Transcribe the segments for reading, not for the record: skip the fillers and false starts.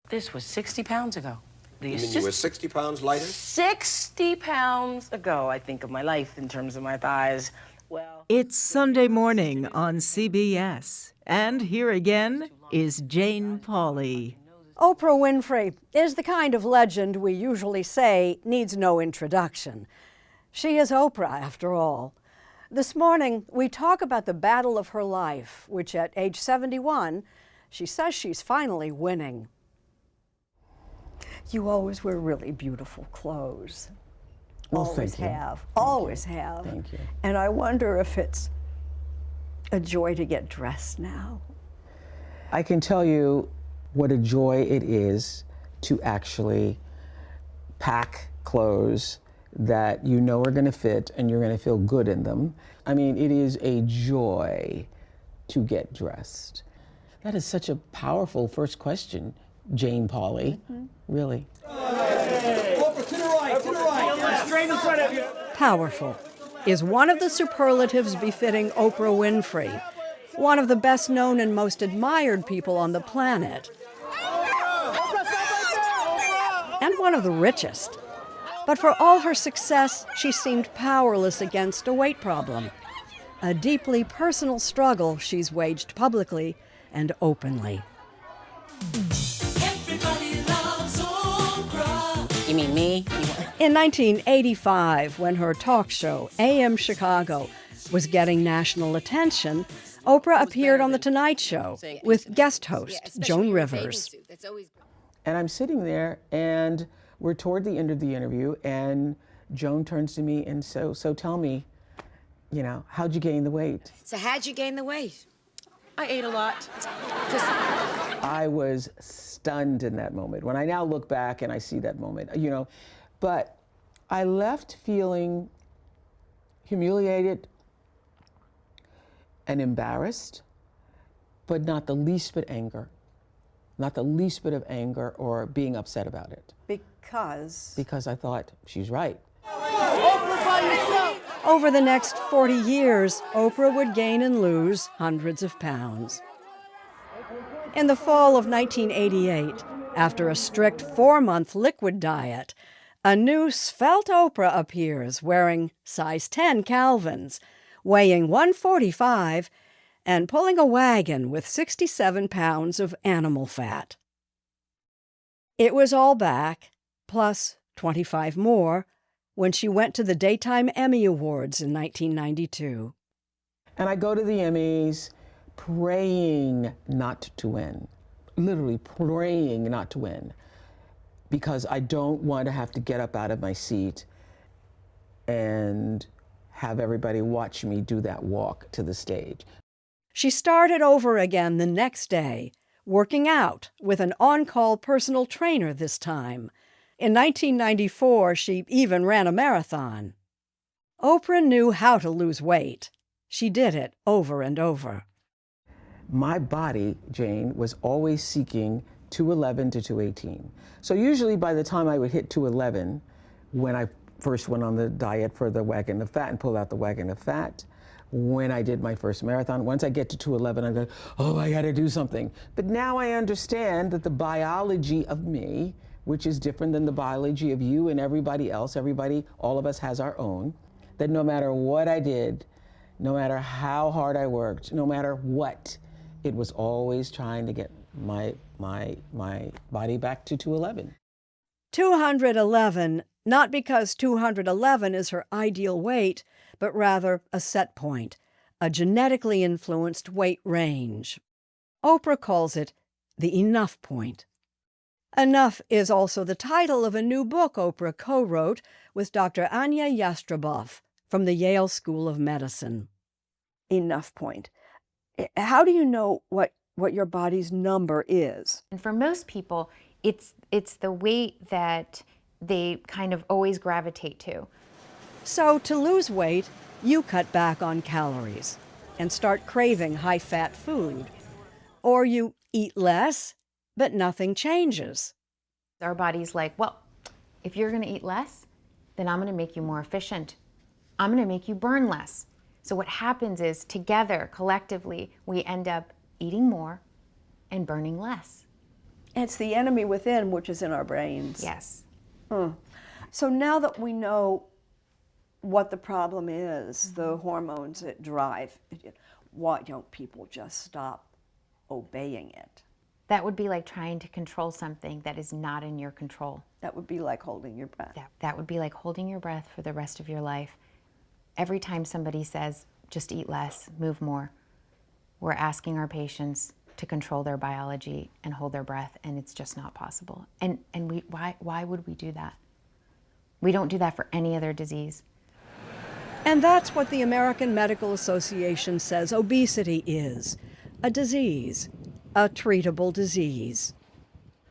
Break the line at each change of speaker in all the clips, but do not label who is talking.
This was 60 pounds ago.
You mean you were 60 pounds lighter?
60 pounds ago, I think of my life in terms of my thighs. Well,
It's Sunday morning on CBS. And here again is Jane Pauley.
Oprah Winfrey is the kind of legend we usually say needs no introduction. She is Oprah, after all. This morning, we talk about the battle of her life, which at age 71, she says she's finally winning. You always wear really beautiful clothes.
Well,
Always
thank you.
have. Always have.
Thank you.
And I wonder if it's a joy to get dressed now.
I can tell you what a joy it is to actually pack clothes that you know are going to fit and you're going to feel good in them. I mean, it is a joy to get dressed. That is such a powerful first question, Jane Pauley. Really.
Oprah, to the right. Straight in front of you.
Powerful is one of the superlatives befitting Oprah Winfrey, one of the best known and most admired people on the planet, and one of the richest. But for all her success, she seemed powerless against a weight problem, a deeply personal struggle she's waged publicly and openly.
you mean me?
In 1985, when her talk show, AM Chicago, was getting national attention, Oprah appeared on The Tonight Show with guest host Joan Rivers.
And I'm sitting there, and we're toward the end of the interview, and Joan turns to me and so tell me, you know, how'd you gain the weight?
So how'd you gain the weight?
I ate a lot.
I was stunned in that moment. When I now look back and I see that moment, you know, but I left feeling humiliated and embarrassed, but not the least bit anger. Not the least bit of anger or being upset about it. Because I thought, she's right.
Over the next 40 years, Oprah would gain and lose hundreds of pounds. In the fall of 1988, after a strict 4-month liquid diet, a new svelte Oprah appears wearing size 10 Calvins, weighing 145, and pulling a wagon with 67 pounds of animal fat. It was all back, plus 25 more, when she went to the Daytime Emmy Awards in 1992.
And I go to the Emmys praying not to win, literally praying not to win, because I don't want to have to get up out of my seat and have everybody watch me do that walk to the stage.
She started over again the next day, working out with an on-call personal trainer this time. In 1994, she even ran a marathon. Oprah knew how to lose weight. She did it over and over.
My body, Jane, was always seeking 211 to 218. So usually by the time I would hit 211, when I first went on the diet for the wagon of fat and pulled out the wagon of fat, when I did my first marathon, once I get to 211, I go, oh, I gotta do something. But now I understand that the biology of me, which is different than the biology of you and everybody else, all of us has our own, that no matter what I did, no matter how hard I worked, no matter what, it was always trying to get my body back to 211.
211, not because 211 is her ideal weight, but rather a set point, a genetically influenced weight range. Oprah calls it the enough point. Enough is also the title of a new book Oprah co-wrote with Dr. Ania Jastreboff from the Yale School of Medicine. Enough point. How do you know what your body's number is?
And for most people, it's the weight that they kind of always gravitate to.
So to lose weight, you cut back on calories and start craving high-fat food. Or you eat less, but nothing changes.
Our body's like, well, if you're going to eat less, then I'm going to make you more efficient. I'm going to make you burn less. So what happens is, together, collectively, we end up eating more and burning less.
It's the enemy within, which is in our brains.
Yes.
So now that we know what the problem is, the hormones that drive, why don't people just stop obeying it?
That would be like trying to control something that is not in your control.
That would be like holding your breath.
That would be like holding your breath for the rest of your life. Every time somebody says, just eat less, move more, we're asking our patients to control their biology and hold their breath, and it's just not possible. And why would we do that? We don't do that for any other disease.
And that's what the American Medical Association says obesity is, a disease, a treatable disease.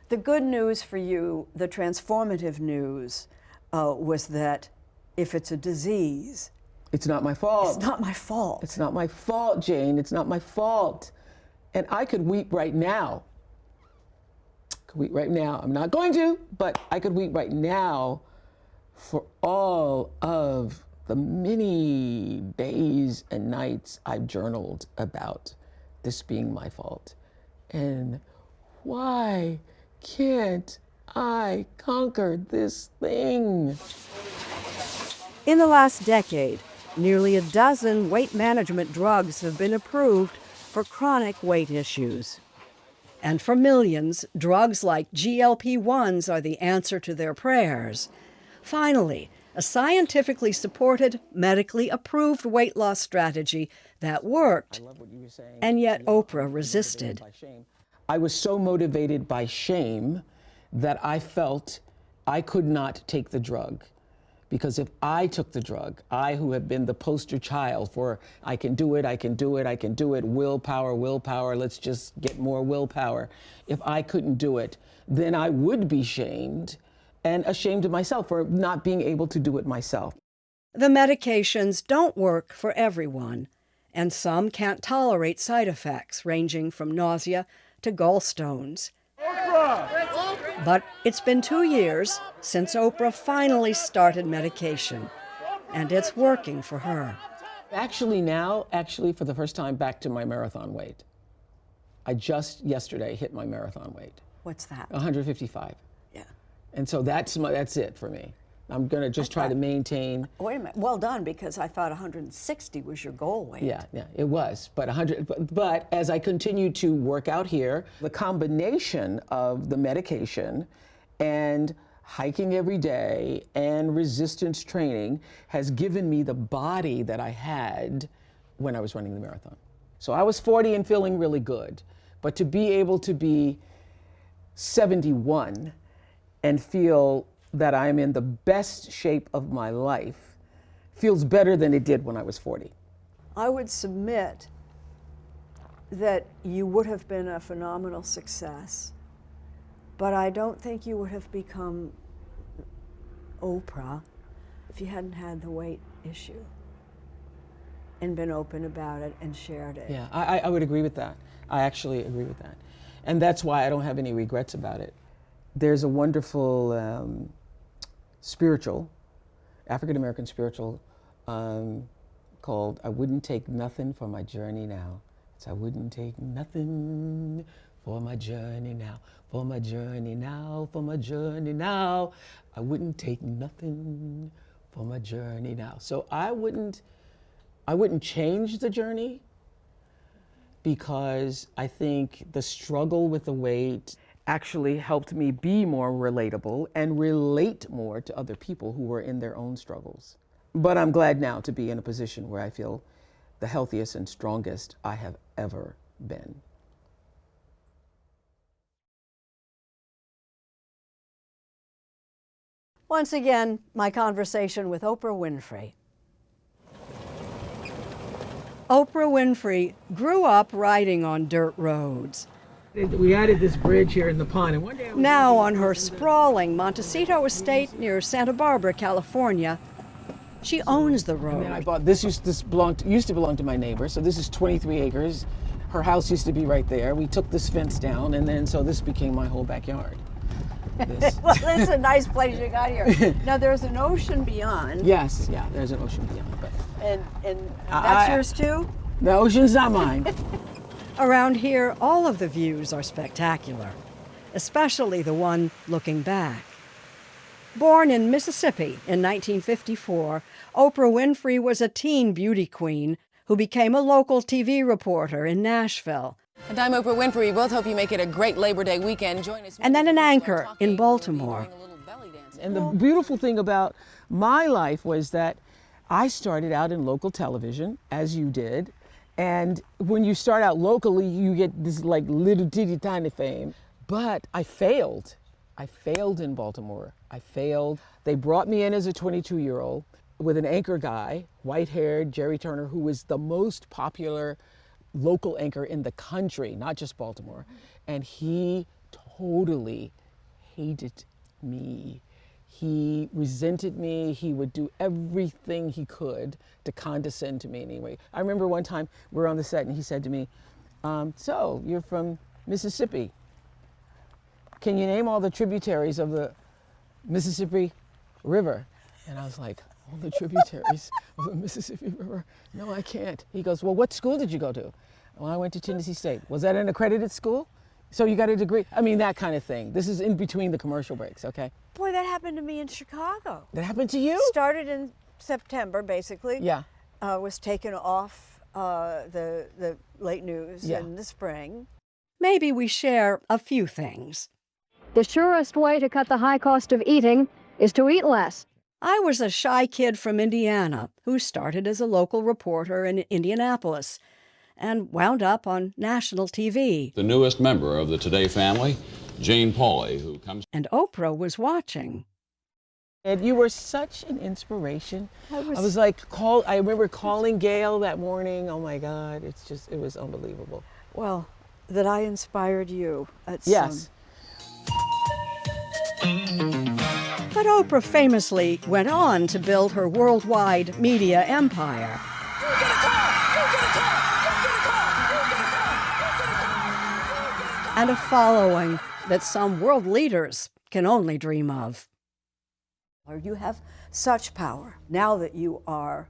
The good news for you, the transformative news, was that if it's a disease,
It's not my fault.
it's not my fault.
It's not my fault, Jane. It's not my fault. And I could weep right now. I'm not going to, but I could weep right now for all of the many days and nights I've journaled about this being my fault. And why can't I conquer this thing?
In the last decade, nearly a dozen weight management drugs have been approved for chronic weight issues. And for millions, drugs like GLP-1s are the answer to their prayers. Finally, a scientifically supported, medically approved weight loss strategy that worked. And yet Oprah resisted.
I was so motivated by shame that I felt I could not take the drug. Because if I took the drug, I who have been the poster child for I can do it, willpower, let's just get more willpower. If I couldn't do it, then I would be shamed and ashamed of myself for not being able to do it myself.
The medications don't work for everyone, and some can't tolerate side effects ranging from nausea to gallstones. But it's been 2 years since Oprah finally started medication, and it's working for her.
Actually for the first time back to my marathon weight. I just yesterday hit my marathon weight.
What's that?
155.
Yeah.
And so that's it for me. I'm going to just try to maintain.
Wait a minute. Well done, because I thought 160 was your goal weight.
Yeah, it was. But but as I continue to work out here, the combination of the medication and hiking every day and resistance training has given me the body that I had when I was running the marathon. So I was 40 and feeling really good. But to be able to be 71 and feel that I'm in the best shape of my life feels better than it did when I was 40.
I would submit that you would have been a phenomenal success, but I don't think you would have become Oprah if you hadn't had the weight issue and been open about it and shared it.
Yeah, I would agree with that. I actually agree with that. And that's why I don't have any regrets about it. There's a wonderful spiritual, African-American spiritual called I Wouldn't Take Nothing for My Journey Now. It's I wouldn't take nothing for my journey now, for my journey now, for my journey now. I wouldn't take nothing for my journey now. So I wouldn't change the journey, because I think the struggle with the weight actually helped me be more relatable and relate more to other people who were in their own struggles. But I'm glad now to be in a position where I feel the healthiest and strongest I have ever been.
Once again, my conversation with Oprah Winfrey. Oprah Winfrey grew up riding on dirt roads.
We added this bridge here in the pond, and one day
Now on her sprawling Montecito estate near Santa Barbara, California, she owns the road.
And I bought this. Used to belong to my neighbor. So this is 23 acres. Her house used to be right there. We took this fence down, and then so this became my whole backyard.
Well, that's a nice place you got here. Now there's an ocean beyond.
Yes, yeah, there's an ocean beyond. But
And that's yours too?
the ocean's not mine.
Around here, all of the views are spectacular, especially the one looking back. Born in Mississippi in 1954, Oprah Winfrey was a teen beauty queen who became a local TV reporter in Nashville.
And I'm Oprah Winfrey. We both hope you make it a great Labor Day weekend. Join us.
And then an anchor in Baltimore.
And the beautiful thing about my life was that I started out in local television, as you did. And when you start out locally, you get this like little teeny tiny fame. But I failed. I failed in Baltimore. I failed. They brought me in as a 22-year-old with an anchor guy, white-haired Jerry Turner, who was the most popular local anchor in the country, not just Baltimore. And he totally hated me. He resented me. He would do everything he could to condescend to me anyway. I remember one time we were on the set and he said to me, so you're from Mississippi. Can you name all the tributaries of the Mississippi River? And I was like, all the tributaries of the Mississippi River? No, I can't. He goes, well, what school did you go to? Well, I went to Tennessee State. Was that an accredited school? So you got a degree? I mean, that kind of thing. This is in between the commercial breaks, okay?
Boy, that happened to me in Chicago.
That happened to you?
Started in September, basically.
Yeah.
Was taken off the late news
Yeah.
in the spring.
Maybe we share a few things.
The surest way to cut the high cost of eating is to eat less.
I was a shy kid from Indiana who started as a local reporter in Indianapolis and wound up on national TV.
The newest member of the Today family, Jane Pauley, who comes...
And Oprah was watching.
And you were such an inspiration. I was like, I remember calling Gail that morning. Oh my God, it was unbelievable.
Well, that I inspired you at
Yes.
But Oprah famously went on to build her worldwide media empire. And a following that some world leaders can only dream of.
You have such power now that you are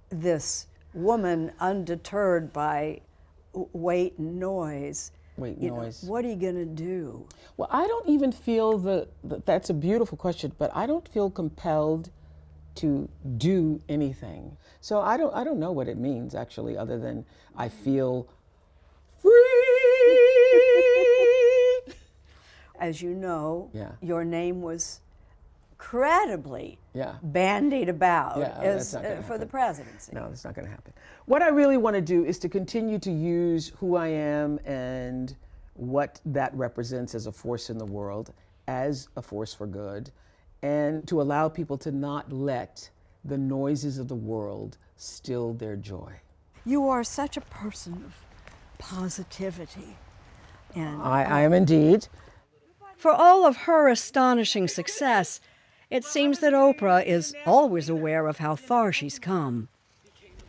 this woman undeterred by weight and noise. What are you going to do?
Well, I don't even feel that's a beautiful question, but I don't feel compelled to do anything. So I don't know what it means actually, other than I feel free.
As you know,
Yeah.
your name was incredibly
Yeah.
bandied about
that's not gonna
for the
happen.
presidency.
No, that's not going to happen. What I really want to do is to continue to use who I am and what that represents as a force in the world, as a force for good, and to allow people to not let the noises of the world still their joy.
You are such a person of positivity. And
I am indeed.
For all of her astonishing success, it seems that Oprah is always aware of how far she's come.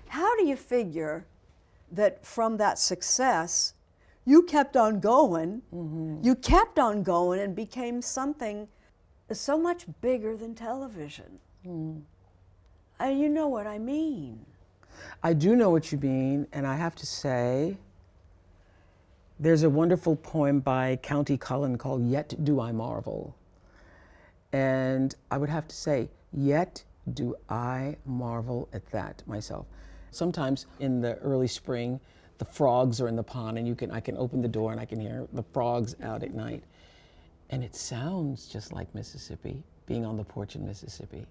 how do you figure that from that success, you kept on going, you kept on going and became something so much bigger than television? And you know what I mean.
I do know what you mean, and I have to say, there's a wonderful poem by County Cullen called Yet Do I Marvel. And I would have to say, yet do I marvel at that myself. Sometimes in the early spring, the frogs are in the pond and I can open the door and I can hear the frogs out at night. And it sounds just like Mississippi, being on the porch in Mississippi.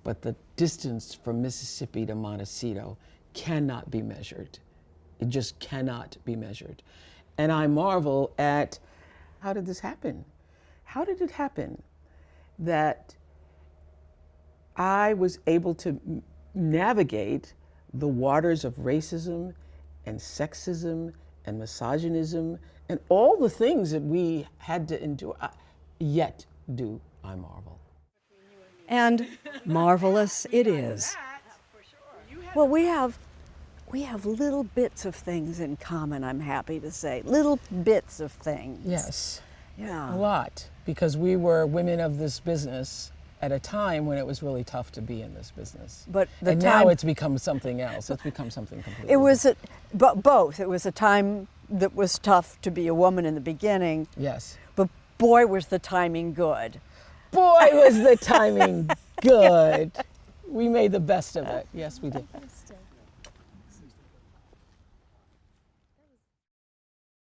But the distance from Mississippi to Montecito cannot be measured. It just cannot be measured. And I marvel at, how did this happen? How did it happen that I was able to navigate the waters of racism and sexism and misogynism and all the things that we had to endure? Yet do I marvel.
And marvelous it is.
Well, we have little bits of things in common, I'm happy to say. Little bits of things.
Yes,
Yeah.
a lot, because we were women of this business at a time when it was really tough to be in this business.
But
and now it's become something else. It's become something completely
It was both. It was a time that was tough to be a woman in the beginning.
Yes.
But boy, was the timing good.
Boy, was the timing good. We made the best of it. Yes, we did.